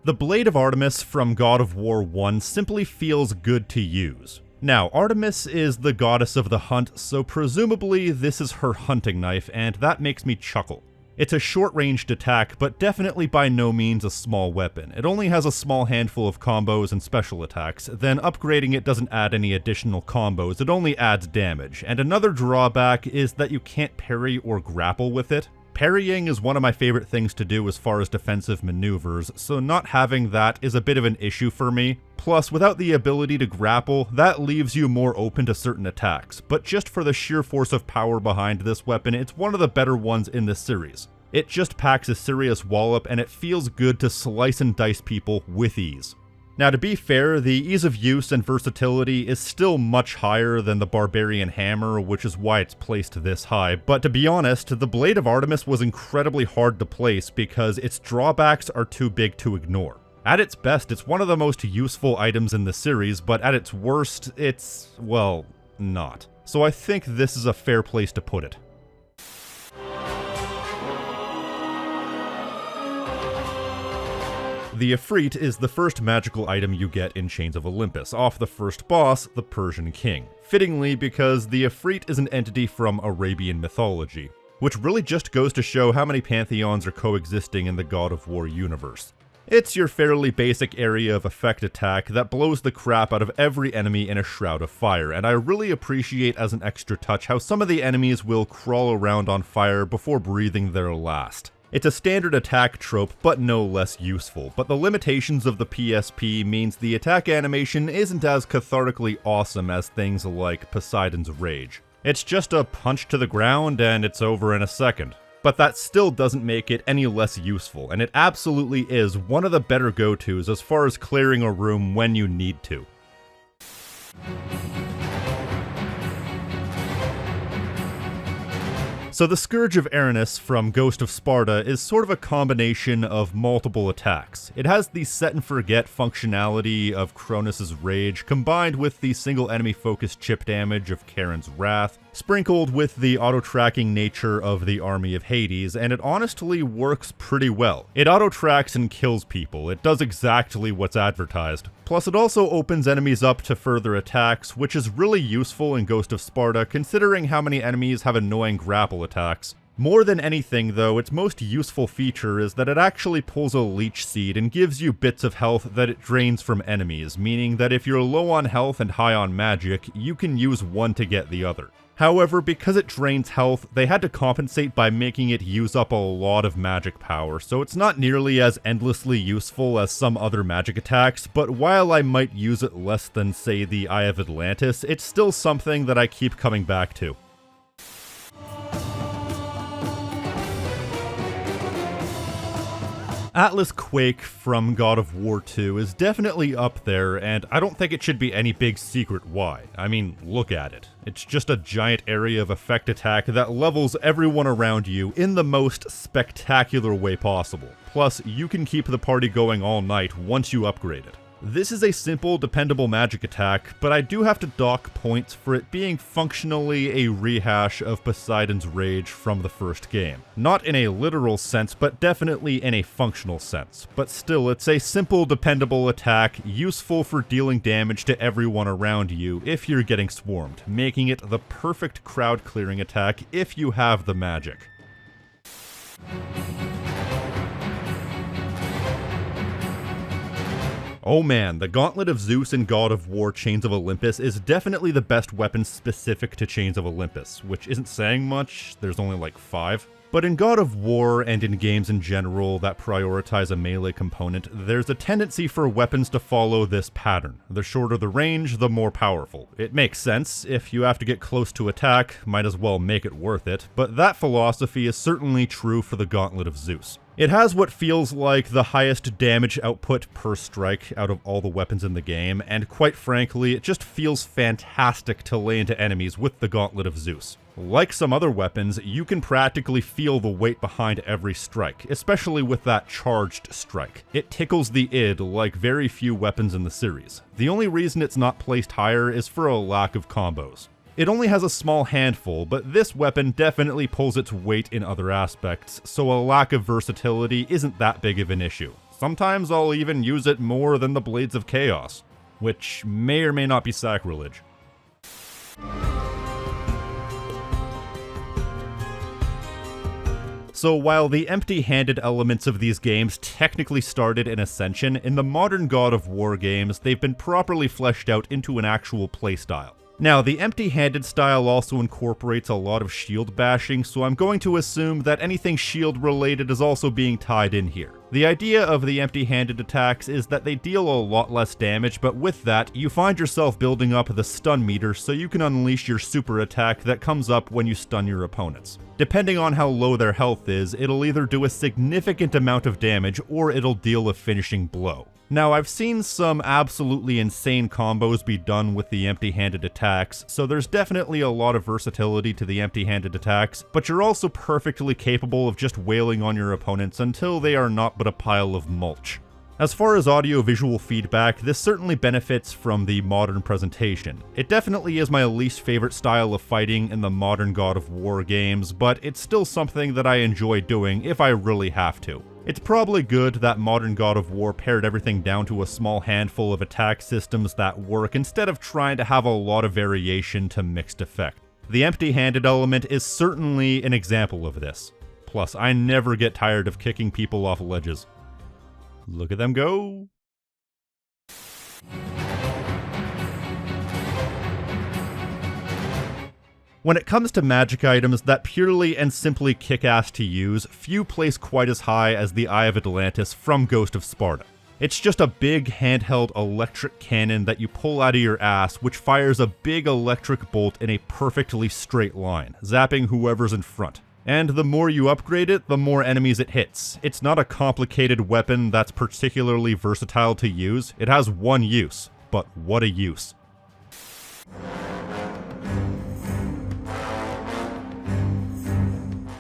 The Blade of Artemis from God of War 1 simply feels good to use. Now, Artemis is the goddess of the hunt, so presumably this is her hunting knife, and that makes me chuckle. It's a short-ranged attack, but definitely by no means a small weapon. It only has a small handful of combos and special attacks, then upgrading it doesn't add any additional combos, it only adds damage, and another drawback is that you can't parry or grapple with it. Parrying is one of my favorite things to do as far as defensive maneuvers, so not having that is a bit of an issue for me. Plus, without the ability to grapple, that leaves you more open to certain attacks, but just for the sheer force of power behind this weapon, it's one of the better ones in this series. It just packs a serious wallop, and it feels good to slice and dice people with ease. Now, to be fair, the ease of use and versatility is still much higher than the Barbarian Hammer, which is why it's placed this high, but to be honest, the Blade of Artemis was incredibly hard to place because its drawbacks are too big to ignore. At its best, it's one of the most useful items in the series, but at its worst, it's, well, not. So I think this is a fair place to put it. The EFREET is the first magical item you get in Chains of Olympus, off the first boss, the Persian King. Fittingly, because the EFREET is an entity from Arabian mythology, which really just goes to show how many pantheons are coexisting in the God of War universe. It's your fairly basic area of effect attack that blows the crap out of every enemy in a shroud of fire, and I really appreciate as an extra touch how some of the enemies will crawl around on fire before breathing their last. It's a standard attack trope, but no less useful, but the limitations of the PSP means the attack animation isn't as cathartically awesome as things like Poseidon's Rage. It's just a punch to the ground and it's over in a second. But that still doesn't make it any less useful, and it absolutely is one of the better go-tos as far as clearing a room when you need to. So the Scourge of ERINYS from Ghost of Sparta is sort of a combination of multiple attacks. It has the set and forget functionality of Cronus' Rage, combined with the single enemy focused chip damage of Charon's Wrath, sprinkled with the auto-tracking nature of the Army of Hades, and it honestly works pretty well. It auto-tracks and kills people. It does exactly what's advertised. Plus, it also opens enemies up to further attacks, which is really useful in Ghost of Sparta considering how many enemies have annoying grapple attacks. More than anything though, its most useful feature is that it actually pulls a leech seed and gives you bits of health that it drains from enemies, meaning that if you're low on health and high on magic, you can use one to get the other. However, because it drains health, they had to compensate by making it use up a lot of magic power, so it's not nearly as endlessly useful as some other magic attacks, but while I might use it less than, say, the Eye of Atlantis, it's still something that I keep coming back to. Atlas Quake from God of War 2 is definitely up there, and I don't think it should be any big secret why. I mean, look at it. It's just a giant area of effect attack that levels everyone around you in the most spectacular way possible. Plus, you can keep the party going all night once you upgrade it. This is a simple, dependable magic attack, but I do have to dock points for it being functionally a rehash of Poseidon's Rage from the first game. Not in a literal sense, but definitely in a functional sense. But still, it's a simple, dependable attack, useful for dealing damage to everyone around you if you're getting swarmed, making it the perfect crowd clearing attack if you have the magic. Oh man, the Gauntlet of Zeus in God of War Chains of Olympus is definitely the best weapon specific to Chains of Olympus, which isn't saying much, there's only like 5. But in God of War and in games in general that prioritize a melee component, there's a tendency for weapons to follow this pattern. The shorter the range, the more powerful. It makes sense. If you have to get close to attack, might as well make it worth it, but that philosophy is certainly true for the Gauntlet of Zeus. It has what feels like the highest damage output per strike out of all the weapons in the game, and quite frankly, it just feels fantastic to lay into enemies with the Gauntlet of Zeus. Like some other weapons, you can practically feel the weight behind every strike, especially with that charged strike. It tickles the id like very few weapons in the series. The only reason it's not placed higher is for a lack of combos. It only has a small handful, but this weapon definitely pulls its weight in other aspects, so a lack of versatility isn't that big of an issue. Sometimes I'll even use it more than the Blades of Chaos, which may or may not be sacrilege. So while the empty-handed elements of these games technically started in Ascension, in the modern God of War games, they've been properly fleshed out into an actual playstyle. Now, the empty-handed style also incorporates a lot of shield bashing, so I'm going to assume that anything shield related is also being tied in here. The idea of the empty-handed attacks is that they deal a lot less damage, but with that, you find yourself building up the stun meter so you can unleash your super attack that comes up when you stun your opponents. Depending on how low their health is, it'll either do a significant amount of damage or it'll deal a finishing blow. Now, I've seen some absolutely insane combos be done with the empty-handed attacks, so there's definitely a lot of versatility to the empty-handed attacks, but you're also perfectly capable of just wailing on your opponents until they are not but a pile of mulch. As far as audio-visual feedback, this certainly benefits from the modern presentation. It definitely is my least favorite style of fighting in the modern God of War games, but it's still something that I enjoy doing if I really have to. It's probably good that modern God of War pared everything down to a small handful of attack systems that work instead of trying to have a lot of variation to mixed effect. The empty-handed element is certainly an example of this. Plus, I never get tired of kicking people off ledges. Look at them go! When it comes to magic items that purely and simply kick ass to use, few place quite as high as the Eye of Atlantis from Ghost of Sparta. It's just a big handheld electric cannon that you pull out of your ass, which fires a big electric bolt in a perfectly straight line, zapping whoever's in front. And the more you upgrade it, the more enemies it hits. It's not a complicated weapon that's particularly versatile to use. It has one use, but what a use.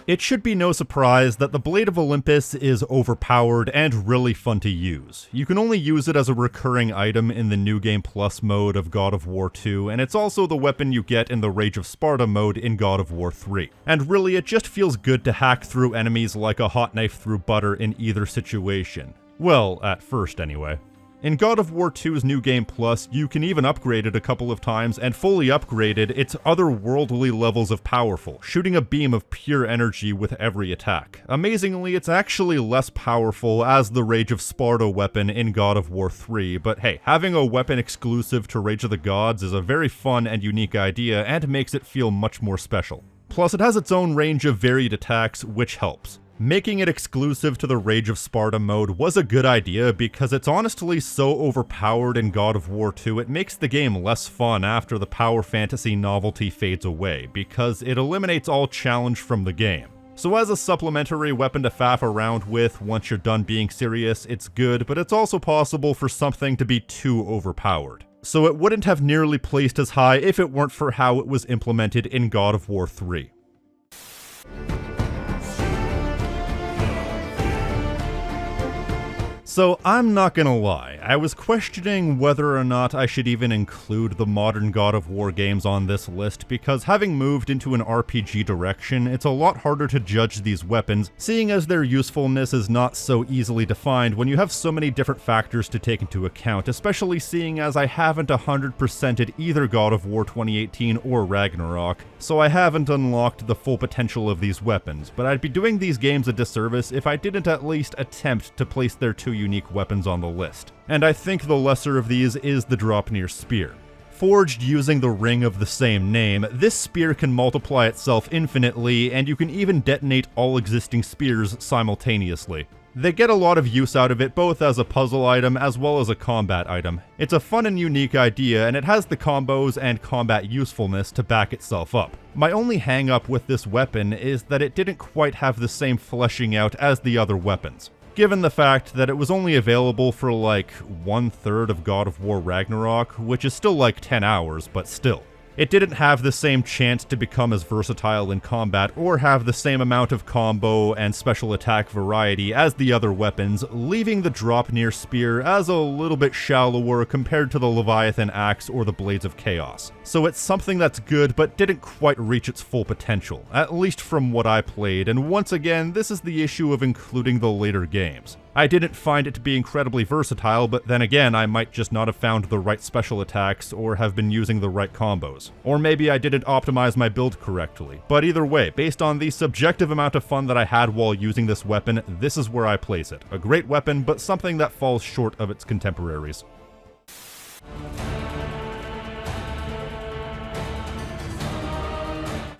It should be no surprise that the Blade of Olympus is overpowered and really fun to use. You can only use it as a recurring item in the New Game Plus mode of God of War 2, and it's also the weapon you get in the Rage of Sparta mode in God of War 3. And really, it just feels good to hack through enemies like a hot knife through butter in either situation. Well, at first anyway. In God of War 2's New Game Plus, you can even upgrade it a couple of times, and fully upgraded, it's otherworldly levels of powerful, shooting a beam of pure energy with every attack. Amazingly, it's actually less powerful as the Rage of Sparta weapon in God of War 3, but hey, having a weapon exclusive to Rage of the Gods is a very fun and unique idea, and makes it feel much more special. Plus, it has its own range of varied attacks, which helps. Making it exclusive to the Rage of Sparta mode was a good idea because it's honestly so overpowered in God of War 2 it makes the game less fun after the power fantasy novelty fades away, because it eliminates all challenge from the game. So as a supplementary weapon to faff around with once you're done being serious, it's good, but it's also possible for something to be too overpowered. So it wouldn't have nearly placed as high if it weren't for how it was implemented in God of War 3. So I'm not gonna lie, I was questioning whether or not I should even include the modern God of War games on this list, because having moved into an RPG direction, it's a lot harder to judge these weapons, seeing as their usefulness is not so easily defined when you have so many different factors to take into account, especially seeing as I haven't 100%ed either God of War 2018 or Ragnarok, so I haven't unlocked the full potential of these weapons, but I'd be doing these games a disservice if I didn't at least attempt to place their two unique weapons on the list, and I think the lesser of these is the Draupnir Spear. Forged using the ring of the same name, this spear can multiply itself infinitely, and you can even detonate all existing spears simultaneously. They get a lot of use out of it both as a puzzle item as well as a combat item. It's a fun and unique idea, and it has the combos and combat usefulness to back itself up. My only hang up with this weapon is that it didn't quite have the same fleshing out as the other weapons. Given the fact that it was only available for like 1/3 of God of War Ragnarok, which is still like 10 hours, but still. It didn't have the same chance to become as versatile in combat or have the same amount of combo and special attack variety as the other weapons, leaving the Draupnir Spear as a little bit shallower compared to the Leviathan Axe or the Blades of Chaos. So it's something that's good but didn't quite reach its full potential, at least from what I played, and once again, this is the issue of including the later games. I didn't find it to be incredibly versatile, but then again, I might just not have found the right special attacks or have been using the right combos. Or maybe I didn't optimize my build correctly. But either way, based on the subjective amount of fun that I had while using this weapon, this is where I place it. A great weapon, but something that falls short of its contemporaries.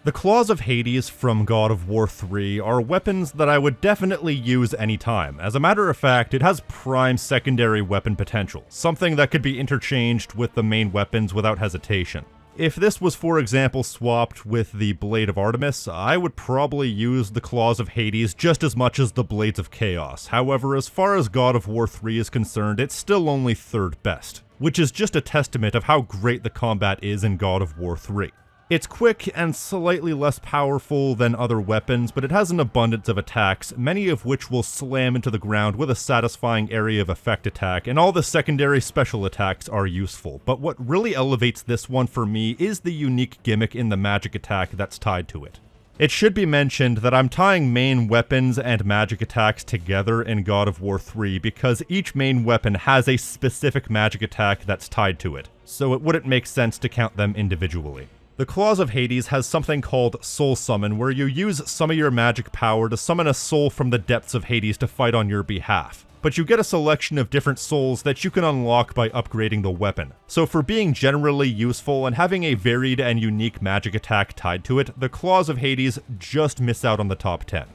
The Claws of Hades from God of War 3 are weapons that I would definitely use anytime. As a matter of fact, it has prime secondary weapon potential, something that could be interchanged with the main weapons without hesitation. If this was, for example, swapped with the Blade of Artemis, I would probably use the Claws of Hades just as much as the Blades of Chaos. However, as far as God of War 3 is concerned, it's still only third best, which is just a testament of how great the combat is in God of War 3. It's quick and slightly less powerful than other weapons, but it has an abundance of attacks, many of which will slam into the ground with a satisfying area of effect attack, and all the secondary special attacks are useful. But what really elevates this one for me is the unique gimmick in the magic attack that's tied to it. It should be mentioned that I'm tying main weapons and magic attacks together in God of War 3 because each main weapon has a specific magic attack that's tied to it, so it wouldn't make sense to count them individually. The Claws of Hades has something called Soul Summon, where you use some of your magic power to summon a soul from the depths of Hades to fight on your behalf. But you get a selection of different souls that you can unlock by upgrading the weapon. So for being generally useful and having a varied and unique magic attack tied to it, the Claws of Hades just miss out on the top 10.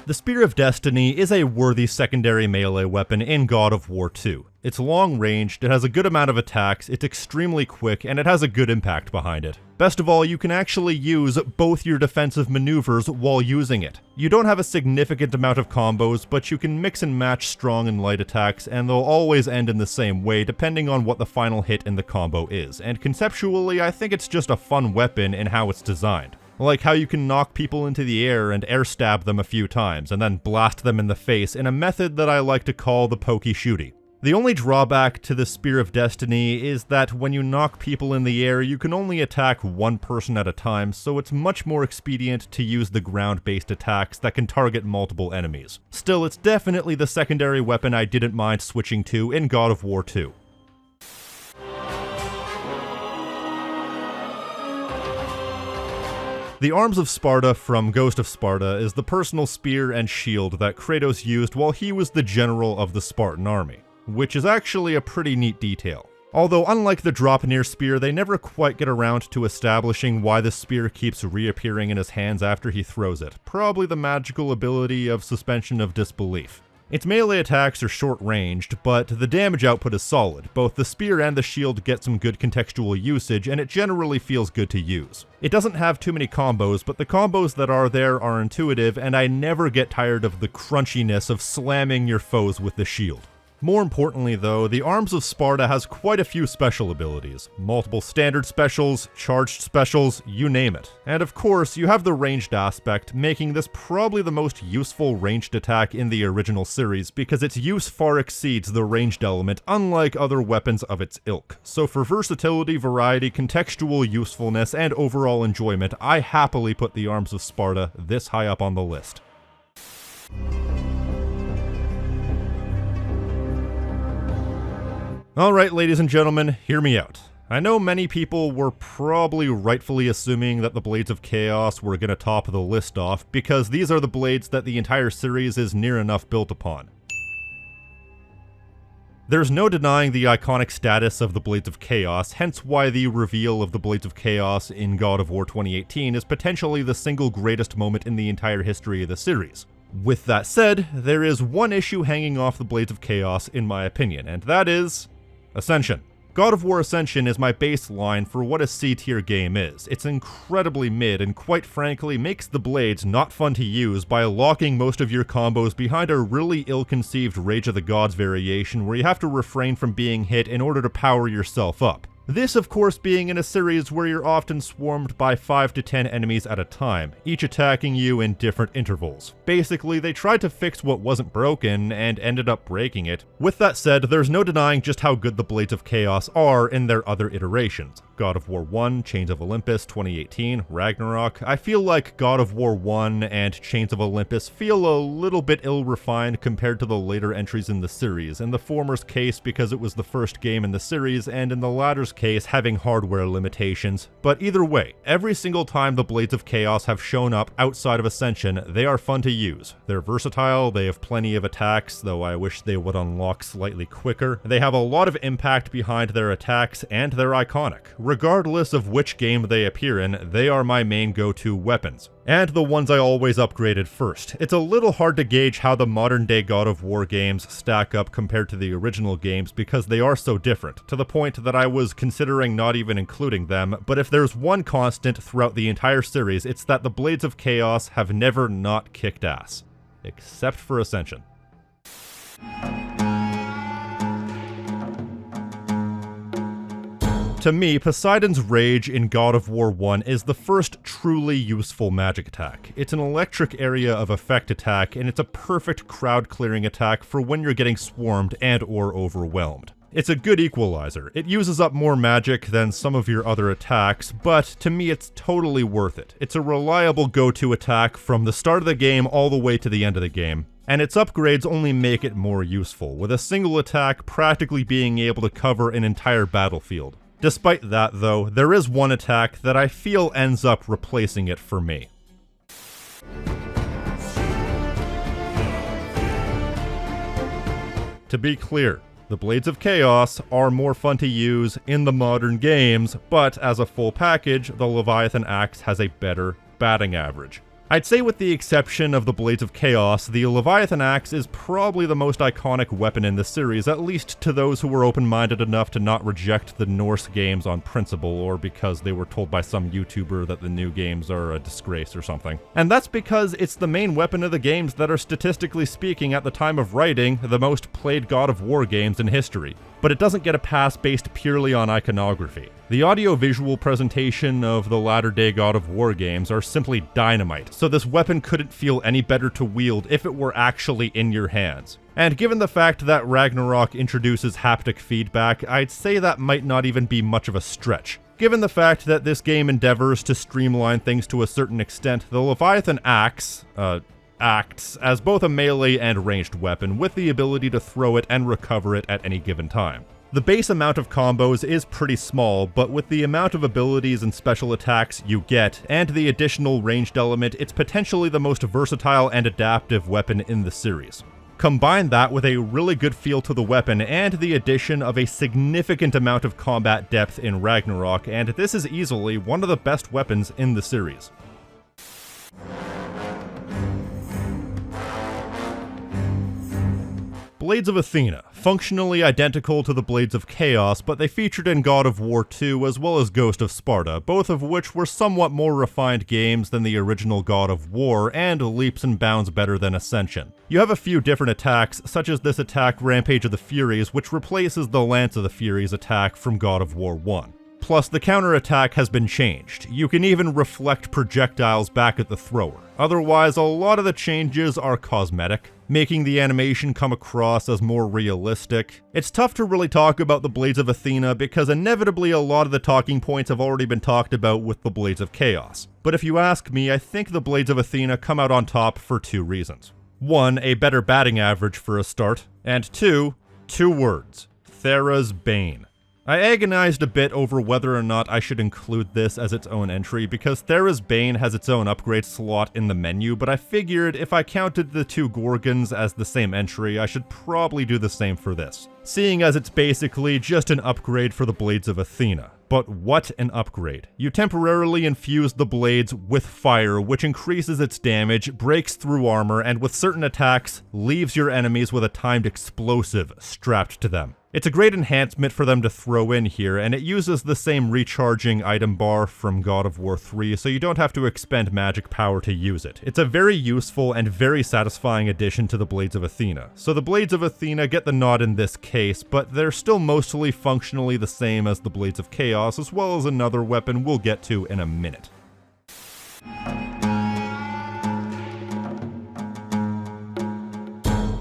The Spear of Destiny is a worthy secondary melee weapon in God of War 2. It's long-ranged, it has a good amount of attacks, it's extremely quick, and it has a good impact behind it. Best of all, you can actually use both your defensive maneuvers while using it. You don't have a significant amount of combos, but you can mix and match strong and light attacks, and they'll always end in the same way depending on what the final hit in the combo is, and conceptually I think it's just a fun weapon in how it's designed. Like how you can knock people into the air and air stab them a few times, and then blast them in the face in a method that I like to call the pokey shooty. The only drawback to the Spear of Destiny is that when you knock people in the air, you can only attack one person at a time, so it's much more expedient to use the ground-based attacks that can target multiple enemies. Still, it's definitely the secondary weapon I didn't mind switching to in God of War 2. The Arms of Sparta from Ghost of Sparta is the personal spear and shield that Kratos used while he was the general of the Spartan army, which is actually a pretty neat detail. Although unlike the Draupnir spear, they never quite get around to establishing why the spear keeps reappearing in his hands after he throws it, probably the magical ability of suspension of disbelief. Its melee attacks are short-ranged, but the damage output is solid. Both the spear and the shield get some good contextual usage, and it generally feels good to use. It doesn't have too many combos, but the combos that are there are intuitive, and I never get tired of the crunchiness of slamming your foes with the shield. More importantly though, the Arms of Sparta has quite a few special abilities. Multiple standard specials, charged specials, you name it. And of course, you have the ranged aspect, making this probably the most useful ranged attack in the original series because its use far exceeds the ranged element, unlike other weapons of its ilk. So for versatility, variety, contextual usefulness, and overall enjoyment, I happily put the Arms of Sparta this high up on the list. Alright, ladies and gentlemen, hear me out. I know many people were probably rightfully assuming that the Blades of Chaos were gonna top the list off, because these are the blades that the entire series is near enough built upon. There's no denying the iconic status of the Blades of Chaos, hence why the reveal of the Blades of Chaos in God of War 2018 is potentially the single greatest moment in the entire history of the series. With that said, there is one issue hanging off the Blades of Chaos in my opinion, and that is Ascension. God of War Ascension is my baseline for what a C-tier game is. It's incredibly mid and quite frankly makes the blades not fun to use by locking most of your combos behind a really ill-conceived Rage of the Gods variation where you have to refrain from being hit in order to power yourself up. This, of course, being in a series where you're often swarmed by 5 to 10 enemies at a time, each attacking you in different intervals. Basically, they tried to fix what wasn't broken and ended up breaking it. With that said, there's no denying just how good the Blades of Chaos are in their other iterations. God of War 1, Chains of Olympus 2018, Ragnarok. I feel like God of War 1 and Chains of Olympus feel a little bit ill-refined compared to the later entries in the series, in the former's case because it was the first game in the series, and in the latter's case having hardware limitations. But either way, every single time the Blades of Chaos have shown up outside of Ascension, they are fun to use. They're versatile, they have plenty of attacks, though I wish they would unlock slightly quicker. They have a lot of impact behind their attacks, and they're iconic. Regardless of which game they appear in, they are my main go-to weapons. And the ones I always upgraded first. It's a little hard to gauge how the modern day God of War games stack up compared to the original games because they are so different, to the point that I was considering not even including them, but if there's one constant throughout the entire series, it's that the Blades of Chaos have never not kicked ass. Except for Ascension. To me, Poseidon's Rage in God of War 1 is the first truly useful magic attack. It's an electric area of effect attack, and it's a perfect crowd-clearing attack for when you're getting swarmed and/or overwhelmed. It's a good equalizer. It uses up more magic than some of your other attacks, but to me it's totally worth it. It's a reliable go-to attack from the start of the game all the way to the end of the game. And its upgrades only make it more useful, with a single attack practically being able to cover an entire battlefield. Despite that though, there is one attack that I feel ends up replacing it for me. To be clear, the Blades of Chaos are more fun to use in the modern games, but as a full package, the Leviathan Axe has a better batting average. I'd say with the exception of the Blades of Chaos, the Leviathan Axe is probably the most iconic weapon in the series, at least to those who were open-minded enough to not reject the Norse games on principle, or because they were told by some YouTuber that the new games are a disgrace or something. And that's because it's the main weapon of the games that are statistically speaking at the time of writing the most played God of War games in history. But it doesn't get a pass based purely on iconography. The audio-visual presentation of the latter-day God of War games are simply dynamite, so this weapon couldn't feel any better to wield if it were actually in your hands. And given the fact that Ragnarok introduces haptic feedback, I'd say that might not even be much of a stretch. Given the fact that this game endeavors to streamline things to a certain extent, the Leviathan Axe, acts as both a melee and ranged weapon with the ability to throw it and recover it at any given time. The base amount of combos is pretty small, but with the amount of abilities and special attacks you get, and the additional ranged element, it's potentially the most versatile and adaptive weapon in the series. Combine that with a really good feel to the weapon and the addition of a significant amount of combat depth in Ragnarok, and this is easily one of the best weapons in the series. Blades of Athena, functionally identical to the Blades of Chaos, but they featured in God of War 2 as well as Ghost of Sparta, both of which were somewhat more refined games than the original God of War, and leaps and bounds better than Ascension. You have a few different attacks, such as this attack Rampage of the Furies, which replaces the Lance of the Furies attack from God of War 1. Plus, the counterattack has been changed. You can even reflect projectiles back at the thrower. Otherwise, a lot of the changes are cosmetic, making the animation come across as more realistic. It's tough to really talk about the Blades of Athena because inevitably a lot of the talking points have already been talked about with the Blades of Chaos. But if you ask me, I think the Blades of Athena come out on top for two reasons. One, a better batting average for a start, and two words, Thera's Bane. I agonized a bit over whether or not I should include this as its own entry because Thera's Bane has its own upgrade slot in the menu, but I figured if I counted the two Gorgons as the same entry, I should probably do the same for this, seeing as it's basically just an upgrade for the Blades of Athena. But what an upgrade. You temporarily infuse the blades with fire, which increases its damage, breaks through armor, and with certain attacks, leaves your enemies with a timed explosive strapped to them. It's a great enhancement for them to throw in here, and it uses the same recharging item bar from God of War 3, so you don't have to expend magic power to use it. It's a very useful and very satisfying addition to the Blades of Athena. So the Blades of Athena get the nod in this case, but they're still mostly functionally the same as the Blades of Chaos, as well as another weapon we'll get to in a minute.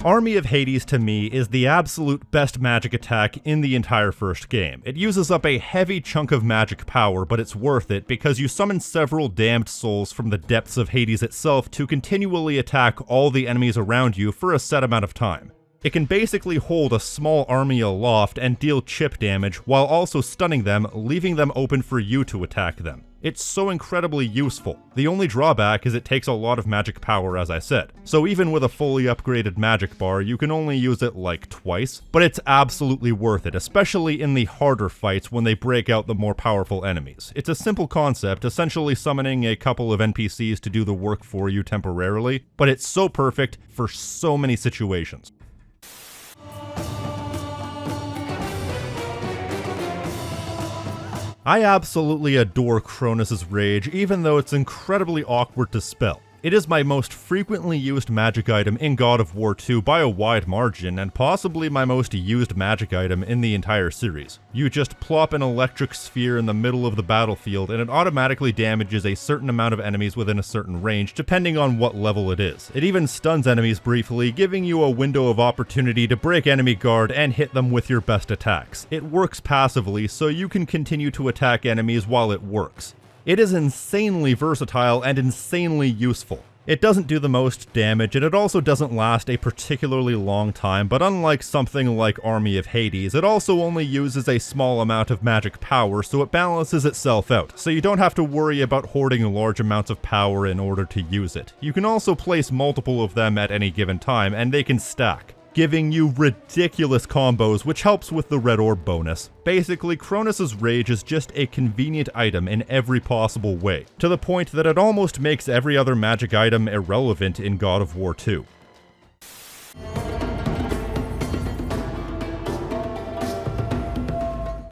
Army of Hades to me is the absolute best magic attack in the entire first game. It uses up a heavy chunk of magic power, but it's worth it because you summon several damned souls from the depths of Hades itself to continually attack all the enemies around you for a set amount of time. It can basically hold a small army aloft and deal chip damage while also stunning them, leaving them open for you to attack them. It's so incredibly useful. The only drawback is it takes a lot of magic power, as I said. So even with a fully upgraded magic bar, you can only use it like twice, but it's absolutely worth it, especially in the harder fights when they break out the more powerful enemies. It's a simple concept, essentially summoning a couple of NPCs to do the work for you temporarily, but it's so perfect for so many situations. I absolutely adore Cronus' Rage, even though it's incredibly awkward to spell. It is my most frequently used magic item in God of War 2 by a wide margin, and possibly my most used magic item in the entire series. You just plop an electric sphere in the middle of the battlefield and it automatically damages a certain amount of enemies within a certain range, depending on what level it is. It even stuns enemies briefly, giving you a window of opportunity to break enemy guard and hit them with your best attacks. It works passively, so you can continue to attack enemies while it works. It is insanely versatile and insanely useful. It doesn't do the most damage, and it also doesn't last a particularly long time, but unlike something like Army of Hades, it also only uses a small amount of magic power, so it balances itself out, so you don't have to worry about hoarding large amounts of power in order to use it. You can also place multiple of them at any given time, and they can stack, giving you ridiculous combos, which helps with the red orb bonus. Basically, Cronus' Rage is just a convenient item in every possible way, to the point that it almost makes every other magic item irrelevant in God of War 2.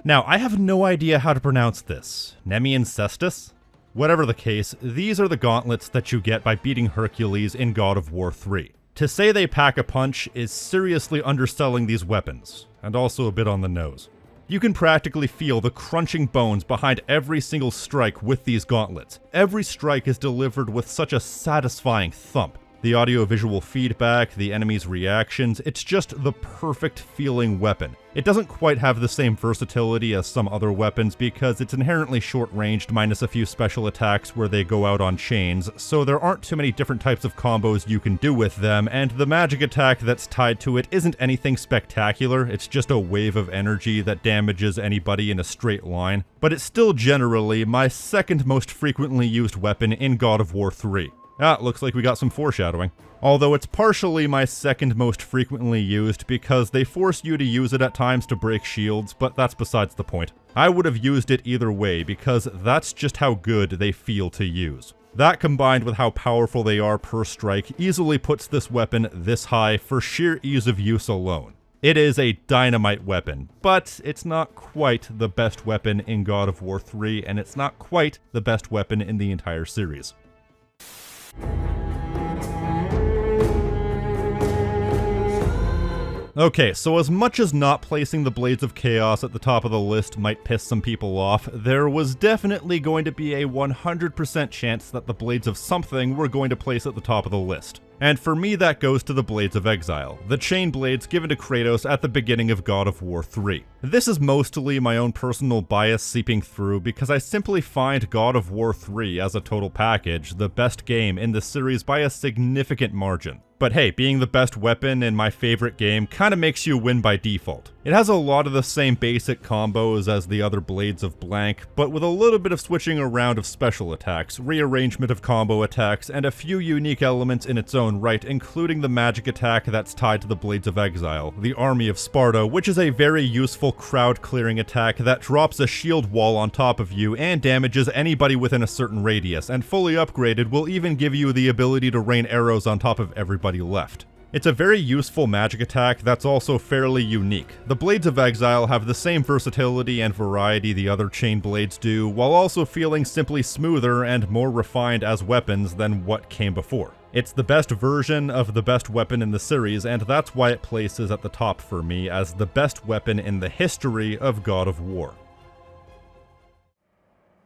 Now, I have no idea how to pronounce this. NEMESIS? Whatever the case, these are the gauntlets that you get by beating Hercules in God of War 3. To say they pack a punch is seriously underselling these weapons, and also a bit on the nose. You can practically feel the crunching bones behind every single strike with these gauntlets. Every strike is delivered with such a satisfying thump. The audio-visual feedback, the enemy's reactions, it's just the perfect feeling weapon. It doesn't quite have the same versatility as some other weapons because it's inherently short-ranged minus a few special attacks where they go out on chains, so there aren't too many different types of combos you can do with them, and the magic attack that's tied to it isn't anything spectacular, it's just a wave of energy that damages anybody in a straight line, but it's still generally my second most frequently used weapon in God of War 3. Looks like we got some foreshadowing. Although it's partially my second most frequently used because they force you to use it at times to break shields, but that's besides the point. I would have used it either way because that's just how good they feel to use. That combined with how powerful they are per strike easily puts this weapon this high for sheer ease of use alone. It is a dynamite weapon, but it's not quite the best weapon in God of War 3, and it's not quite the best weapon in the entire series. Okay, so as much as not placing the Blades of Chaos at the top of the list might piss some people off, there was definitely going to be a 100% chance that the Blades of something were going to place at the top of the list. And for me that goes to the Blades of Exile, the chain blades given to Kratos at the beginning of God of War 3. This is mostly my own personal bias seeping through because I simply find God of War 3 as a total package the best game in the series by a significant margin. But hey, being the best weapon in my favorite game kinda makes you win by default. It has a lot of the same basic combos as the other Blades of Blank, but with a little bit of switching around of special attacks, rearrangement of combo attacks, and a few unique elements in its own right, including the magic attack that's tied to the Blades of Exile, the Army of Sparta, which is a very useful crowd clearing attack that drops a shield wall on top of you and damages anybody within a certain radius, and fully upgraded will even give you the ability to rain arrows on top of everybody left. It's a very useful magic attack that's also fairly unique. The Blades of Exile have the same versatility and variety the other chain blades do, while also feeling simply smoother and more refined as weapons than what came before. It's the best version of the best weapon in the series, and that's why it places at the top for me as the best weapon in the history of God of War.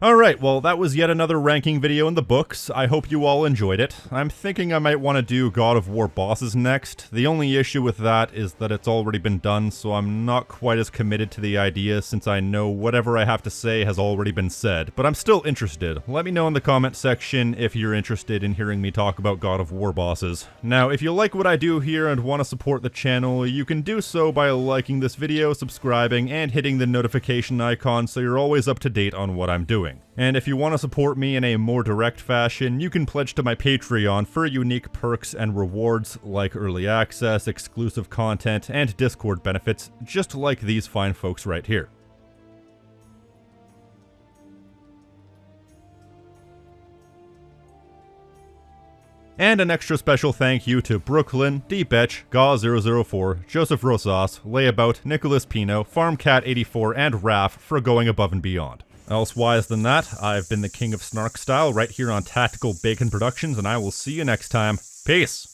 Alright, well that was yet another ranking video in the books. I hope you all enjoyed it. I'm thinking I might want to do God of War bosses next. The only issue with that is that it's already been done, so I'm not quite as committed to the idea since I know whatever I have to say has already been said, but I'm still interested. Let me know in the comment section if you're interested in hearing me talk about God of War bosses. Now, if you like what I do here and want to support the channel, you can do so by liking this video, subscribing, and hitting the notification icon so you're always up to date on what I'm doing. And if you want to support me in a more direct fashion, you can pledge to my Patreon for unique perks and rewards like early access, exclusive content, and Discord benefits, just like these fine folks right here. And an extra special thank you to Brooklyn, Deepetch, Gaw004, Joseph Rosas, Layabout, Nicholas Pino, FarmCat84, and Raph for going above and beyond. Elsewise than that, I've been the King of Snark Style right here on Tactical Bacon Productions, and I will see you next time. Peace!